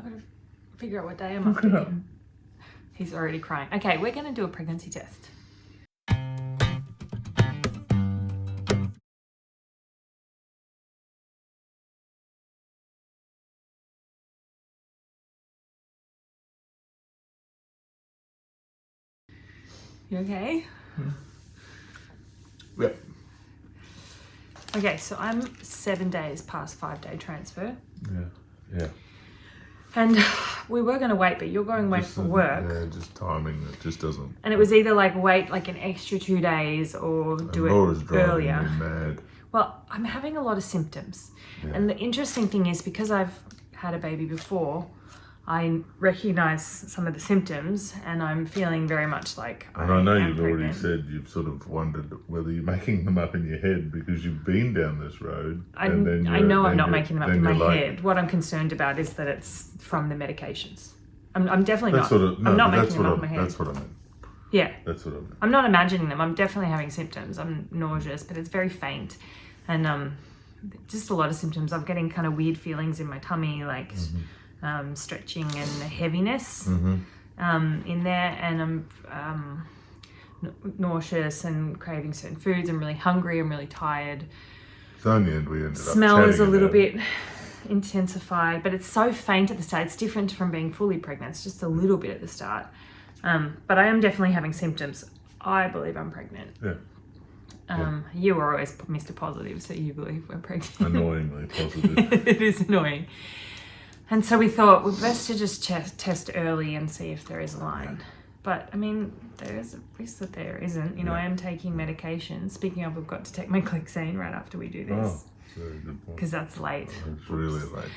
I've got to figure out what day I'm up to. He's already crying. Okay, we're going to do a pregnancy test. You okay? Yep. Okay, so I'm 7 days past 5-day transfer. Yeah. And we were going to wait, but you're going away for work. Yeah, just timing. It just doesn't. And it was either like wait like an extra 2 days or do Laura's it driving earlier. me mad. Well, I'm having a lot of symptoms. Yeah. And the interesting thing is because I've had a baby before, I recognize some of the symptoms and I'm feeling very much like And I know you've pregnant. already said you've sort of wondered whether you're making them up in your head because you've been down this road. I know I'm not making them up in my head. What I'm concerned about is that it's from the medications. I'm definitely not. I'm not making them up in my head. That's what I meant. Yeah. That's what I meant. I'm not imagining them. I'm definitely having symptoms. I'm nauseous, but it's very faint. And just a lot of symptoms. I'm getting kind of weird feelings in my tummy, like stretching and heaviness in there. And I'm nauseous and craving certain foods. I'm really hungry. I'm really tired. So in the end, we ended up Smell is a little about it. bit intensified, but it's so faint at the start. It's different from being fully pregnant. It's just a little bit at the start. But I am definitely having symptoms. I believe I'm pregnant. Yeah. You were always Mr. Positive, so you believe we're pregnant. Annoyingly positive. It is annoying. And so we thought, well, best to just test early and see if there is a line. But, I mean, there is a risk that there isn't. You know, I am taking medication. Speaking of, we've got to take my Clexane right after we do this. Very good point. Because that's late. It's really late.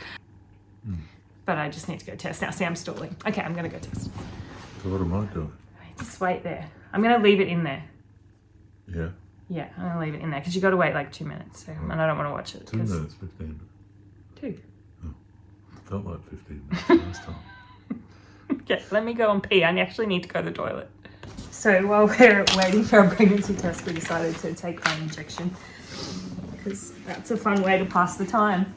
But I just need to go test now. See, I'm stalling. Okay, I'm going to go test. So what am I doing? Just wait there. I'm going to leave it in there. Yeah. Yeah, I'm going to leave it in there because you got to wait like 2 minutes. So, and I don't want to watch it. 2 minutes, 15 minutes. 2. Felt like 15 minutes last time. Okay, let me go and pee. I actually need to go to the toilet. So while we're waiting for our pregnancy test, we decided to take my injection because that's a fun way to pass the time.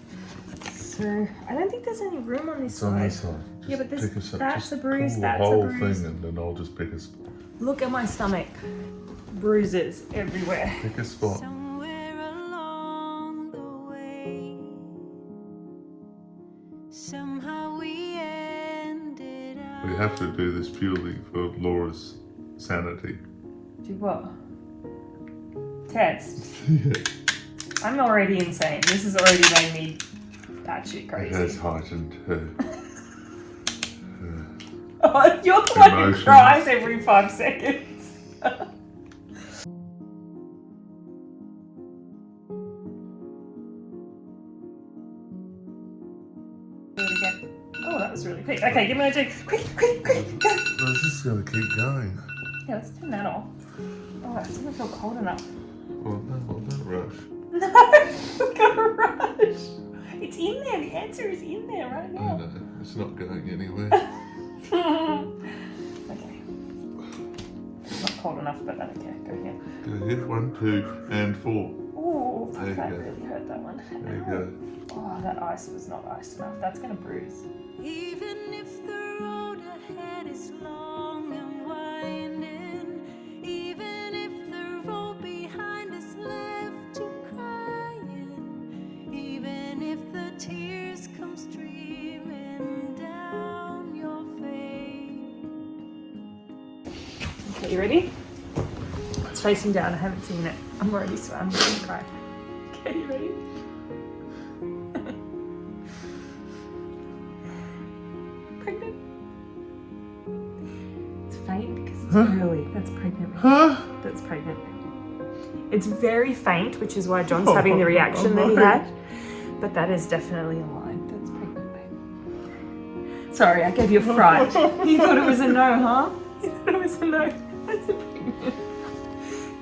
So I don't think there's any room on this It's side. on this side. Yeah, but Just pick us up. that's Just a bruise, pull that's the a whole bruise. thing and then I'll just pick a spot. Look at my stomach. Bruises everywhere. Pick a spot. Somewhere along the way, somehow we ended up. We have to do this purely for Laura's sanity. Do what? Test. Yeah. I'm already insane. This has already made me batshit It crazy. has heightened her. Oh, you're the one who Emotions. cries every 5 seconds. Oh, that was really quick. Okay, give me a drink. Quick, go. This is going to keep going. Yeah, let's turn that off. Oh, it doesn't feel cold enough. Well, don't rush. No, we're gonna rush. It's in there. The answer is in there right I now. know, it's not going anywhere. Okay. It's not cold enough, but that's okay. Go here. Go here, 1, 2, and 4. Ooh, fuck, There you that go. really hurt that one. There you go. Oh, that ice was not iced enough. That's gonna bruise. Even if the road ahead is long and winding, even if the road behind us left you crying, even if the tears come streaming down your face. Okay, you ready? It's facing down. I haven't seen it. I'm already I'm gonna cry. Okay, you ready? Pregnant. It's faint because it's early. That's pregnant. Huh? That's pregnant. It's very faint, which is why John's having the reaction that he had. But that is definitely a line. That's pregnant, babe. Sorry, I gave you a fright. You thought it was a no, huh? You thought it was a no. That's a pregnant.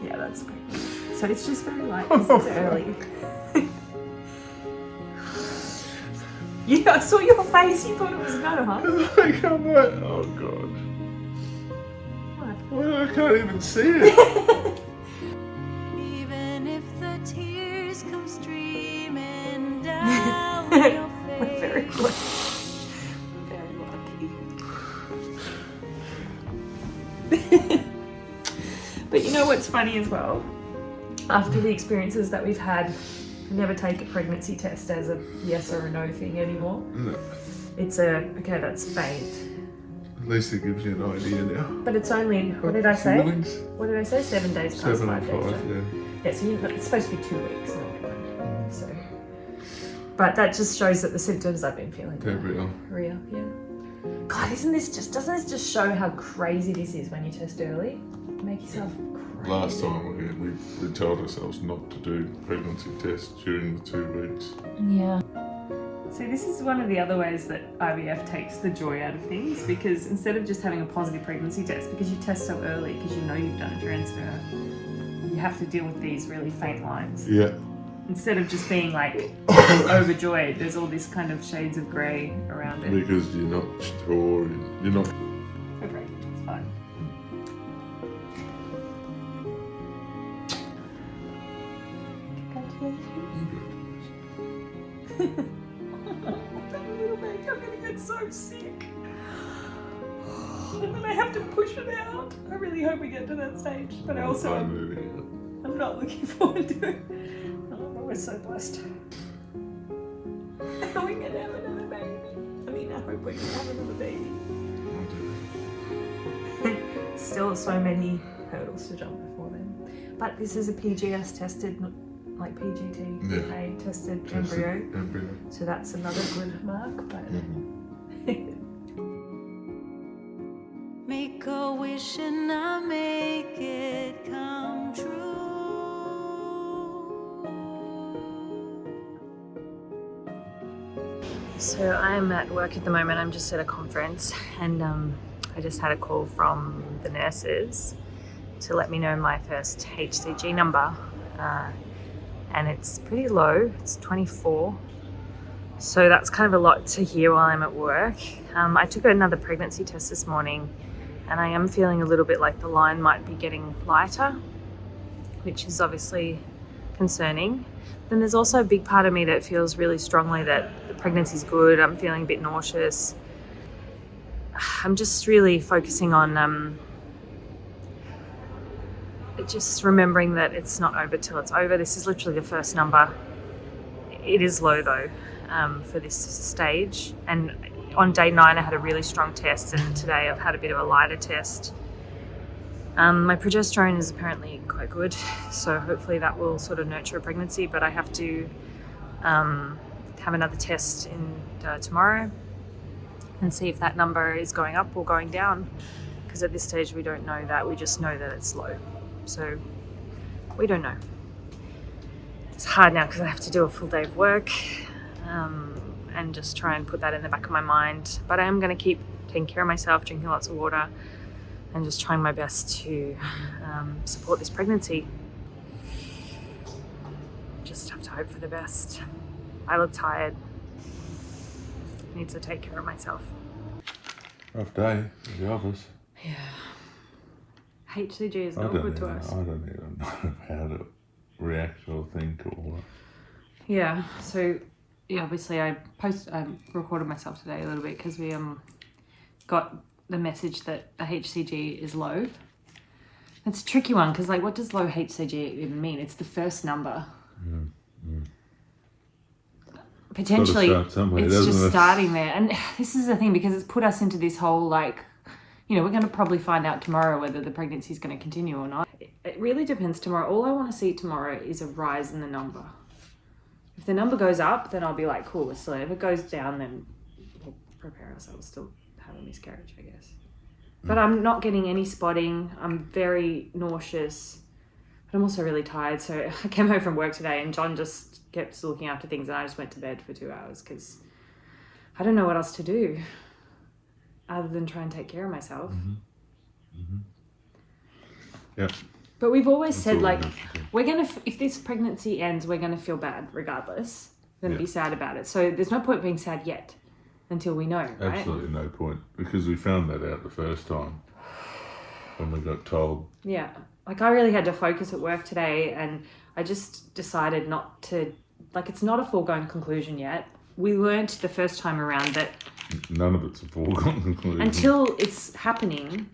Yeah, that's pregnant. So it's just very light because it's early. Yeah, I saw your face. You thought it was no, huh? Like, I'm like, oh God. What? Well, I can't even see it. Even if the tears come streaming down your We're very face. close. Very But you know what's funny as well? After the experiences that we've had, I never take a pregnancy test as a yes or a no thing anymore. No. It's okay, that's faint. At least it gives you an idea now. But it's only, what did I say? Feelings? What did I say? 7 days past 7 or 5 days. 5, right? yeah. Yeah, so it's supposed to be 2 weeks, not 1. So, but that just shows that the symptoms I've been feeling Okay, are real. real, yeah. God, doesn't this just show how crazy this is when you test early? Make yourself crazy. Last time we told ourselves not to do pregnancy tests during the 2 weeks. Yeah. See, this is one of the other ways that IVF takes the joy out of things, because instead of just having a positive pregnancy test, because you test so early, because you know you've done a transfer, you have to deal with these really faint lines. Yeah. Instead of just being like overjoyed, there's all these kind of shades of grey around it. Because you're not sure, you're not... Okay, it's fine. That little baby, I'm gonna get so sick. And then I have to push it out. I really hope we get to that stage, but I also I'm not looking forward to it. Oh, but we're so blessed. Are we gonna have another baby? I mean, I hope we're gonna have another baby. Still so many hurdles to jump before then. But this is a PGS tested, not like PGT tested embryo. So that's another good mark. But Make a wish and I make it come true. So I'm at work at the moment. I'm just at a conference, and I just had a call from the nurses to let me know my first HCG number, and it's pretty low. It's 24. So that's kind of a lot to hear while I'm at work. I took another pregnancy test this morning, and I am feeling a little bit like the line might be getting lighter, which is obviously concerning. Then there's also a big part of me that feels really strongly that the pregnancy's good. I'm feeling a bit nauseous. I'm just really focusing on just remembering that it's not over till it's over. This is literally the first number. It is low though for this stage. And on day 9 I had a really strong test, and today I've had a bit of a lighter test. My progesterone is apparently quite good, so hopefully that will sort of nurture a pregnancy, but I have to have another test tomorrow and see if that number is going up or going down, because at this stage we don't know that. We just know that it's low, so we don't know. It's hard now because I have to do a full day of work and just try and put that in the back of my mind, but I am going to keep taking care of myself, drinking lots of water, and just trying my best to support this pregnancy. Just have to hope for the best. I look tired. Need to take care of myself. Rough day for the others. Yeah. HCG is not good to us. I don't even know how to react or think or... Yeah, so yeah, obviously I recorded myself today a little bit because we got the message that the HCG is low. It's a tricky one because, like, what does low HCG even mean? It's the first number. Potentially, it's just starting there. And this is the thing, because it's put us into this whole, like, you know, we're going to probably find out tomorrow whether the pregnancy is going to continue or not. It really depends tomorrow. All I want to see tomorrow is a rise in the number. If the number goes up, then I'll be like, cool, we're still in. If it goes down, then we'll prepare ourselves to have a miscarriage, I guess. But I'm not getting any spotting. I'm very nauseous, but I'm also really tired. So I came home from work today and John just kept looking after things, and I just went to bed for 2 hours because I don't know what else to do other than try and take care of myself. Yeah. But we've always said, like, we're going to, if this pregnancy ends, we're going to feel bad regardless. We're going to be sad about it. So there's no point being sad yet until we know, right? Absolutely no point, because we found that out the first time when we got told. Yeah. Like, I really had to focus at work today, and I just decided not to, like, it's not a foregone conclusion yet. We learnt the first time around that none of it's a foregone conclusion. Until it's happening,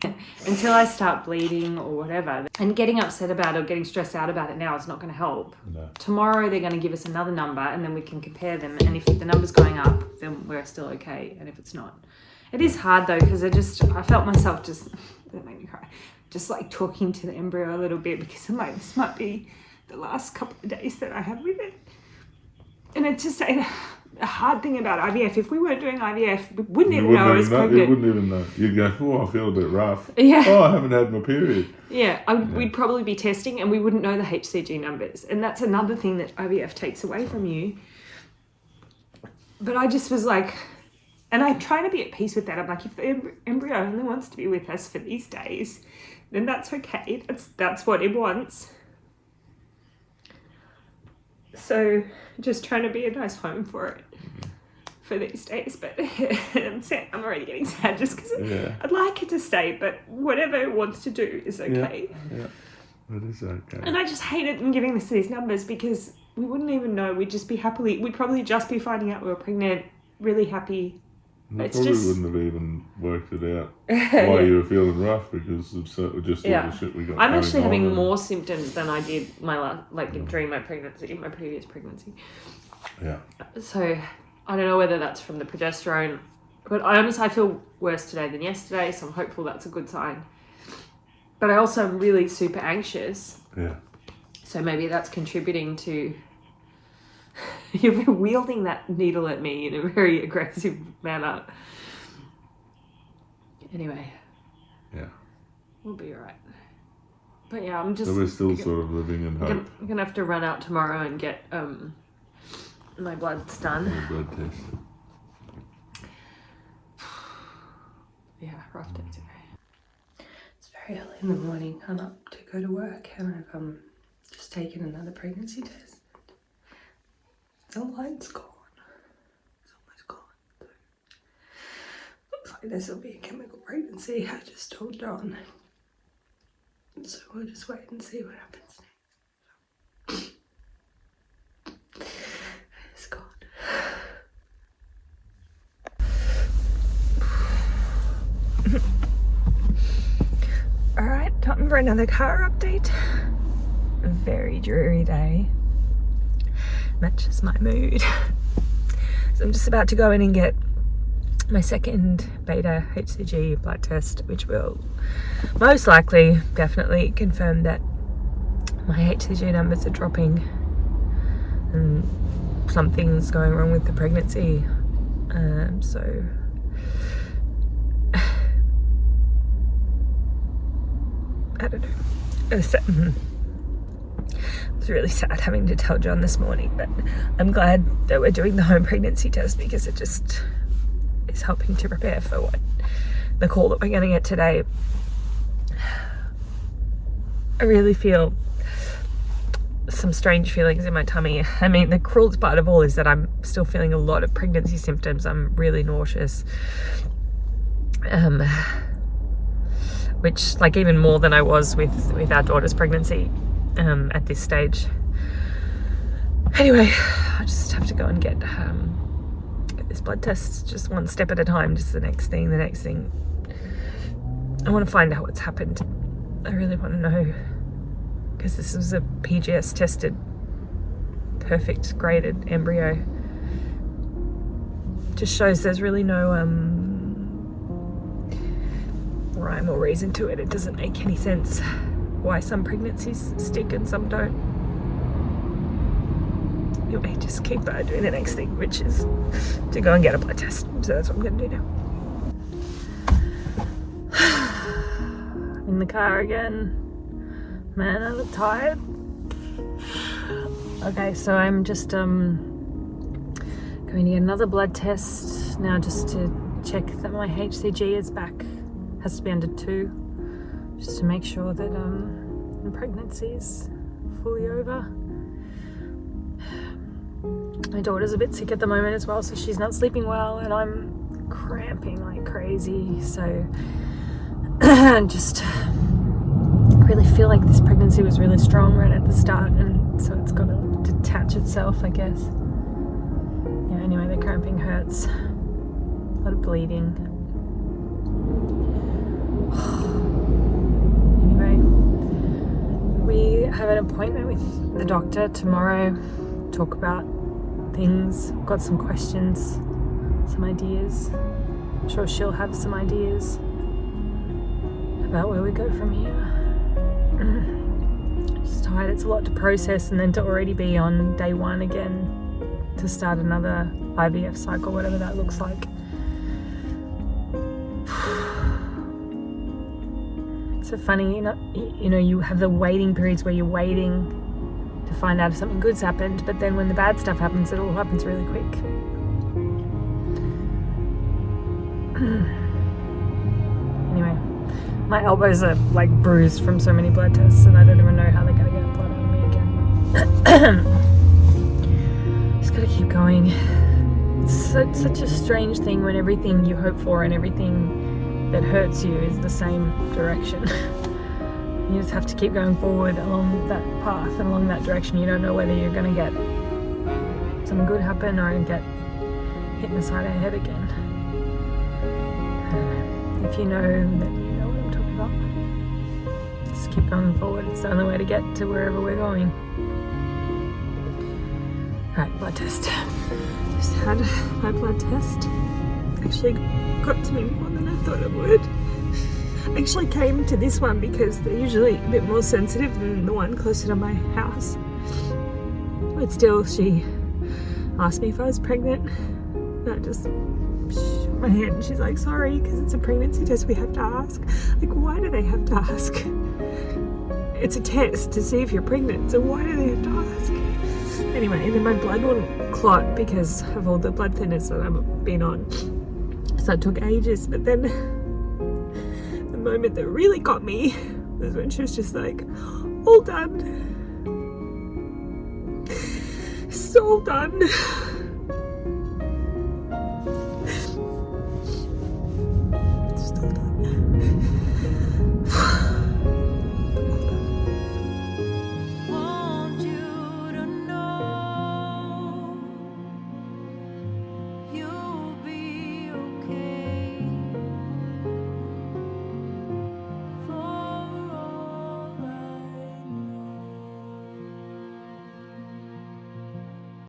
until I start bleeding or whatever. And getting upset about it or getting stressed out about it now is not going to help. No. Tomorrow they're going to give us another number and then we can compare them. And if the number's going up, then we're still okay. And if it's not. It is hard though, because I felt myself just, that made me cry, just like talking to the embryo a little bit, because I'm like, this might be the last couple of days that I have with it. And it's just a hard thing about IVF. If we weren't doing IVF, we wouldn't even know I was pregnant. You wouldn't even know. You'd go, oh, I feel a bit rough. Yeah. Oh, I haven't had my period. Yeah, we'd probably be testing and we wouldn't know the HCG numbers. And that's another thing that IVF takes away from you. But I just was like, and I try to be at peace with that. I'm like, if the embryo only wants to be with us for these days, then that's okay. That's what it wants. So just trying to be a nice home for it for these days. But I'm already getting sad just because I'd like it to stay, but whatever it wants to do is okay. Yeah, it is okay. And I just hated them giving us these numbers because we wouldn't even know. We'd probably just be finding out we were pregnant, really happy. I probably wouldn't have even worked it out why you were feeling rough, because it's just all the shit we got. I'm actually having more symptoms than I did during my pregnancy, my previous pregnancy. Yeah. So I don't know whether that's from the progesterone, but I feel worse today than yesterday, so I'm hopeful that's a good sign. But I also am really super anxious. Yeah. So maybe that's contributing to... You've been wielding that needle at me in a very aggressive manner. Anyway. Yeah. We'll be alright. But yeah, I'm just... So we're still sort of living in hope. I'm going to have to run out tomorrow and get my bloods done. My blood test. Yeah, rough day today. It's very early in the morning. I'm up to go to work and I've just taken another pregnancy test. The light's gone. It's almost gone. Looks like this will be a chemical pregnancy. I just told John. So we'll just wait and see what happens next. It's gone. Alright, time for another car update. A very dreary day. Matches my mood. So I'm just about to go in and get my second beta HCG blood test, which will most likely definitely confirm that my HCG numbers are dropping and something's going wrong with the pregnancy. So I don't know. It was really sad having to tell John this morning, but I'm glad that we're doing the home pregnancy test because it just is helping to prepare for what the call that we're going to get today. I really feel some strange feelings in my tummy. I mean, the cruelest part of all is that I'm still feeling a lot of pregnancy symptoms. I'm really nauseous. Which, like, even more than I was with our daughter's pregnancy. At this stage. Anyway, I just have to go and get this blood test just one step at a time, just the next thing. I want to find out what's happened. I really want to know, because this was a PGS tested, perfect graded embryo. Just shows there's really no rhyme or reason to it. It doesn't make any sense why some pregnancies stick and some don't. Anyway, just keep doing the next thing, which is to go and get a blood test. So that's what I'm going to do now. In the car again. Man, I look tired. Okay, so I'm just going to get another blood test now, just to check that my HCG is back. Has to be under 2. Just to make sure that the pregnancy is fully over. My daughter's a bit sick at the moment as well, so she's not sleeping well, and I'm cramping like crazy. So just really feel like this pregnancy was really strong right at the start, and so it's got to detach itself, I guess. Yeah, anyway, the cramping hurts. a lot of bleeding. Anyway, we have an appointment with the doctor tomorrow. Talk about things. Got some questions, some ideas. I'm sure she'll have some ideas about where we go from here. Just tired. It's a lot to process, and then to already be on day 1 again, to start another IVF cycle, whatever that looks like. So funny, you know, you have the waiting periods where you're waiting to find out if something good's happened, but then when the bad stuff happens, it all happens really quick. Anyway, my elbows are like bruised from so many blood tests, and I don't even know how they're going to get blood out of me again. Just got to keep going. It's such a strange thing when everything you hope for and everything that hurts you is the same direction. You just have to keep going forward along that path and along that direction. You don't know whether you're going to get something good happen or get hit in the side of the head again. If you know that you know what I'm talking about, just keep going forward. It's the only way to get to wherever we're going. Right, blood test. Just had my blood test. Actually got to me more than I thought it would. I actually came to this one because they're usually a bit more sensitive than the one closer to my house. But still, she asked me if I was pregnant. And I just shook my head and she's like, sorry, because it's a pregnancy test, we have to ask. Like, why do they have to ask? It's a test to see if you're pregnant, so why do they have to ask? Anyway, and then my blood wouldn't clot because of all the blood thinners that I've been on. So it took ages, but then the moment that really got me was when she was just like, all done. It's all done.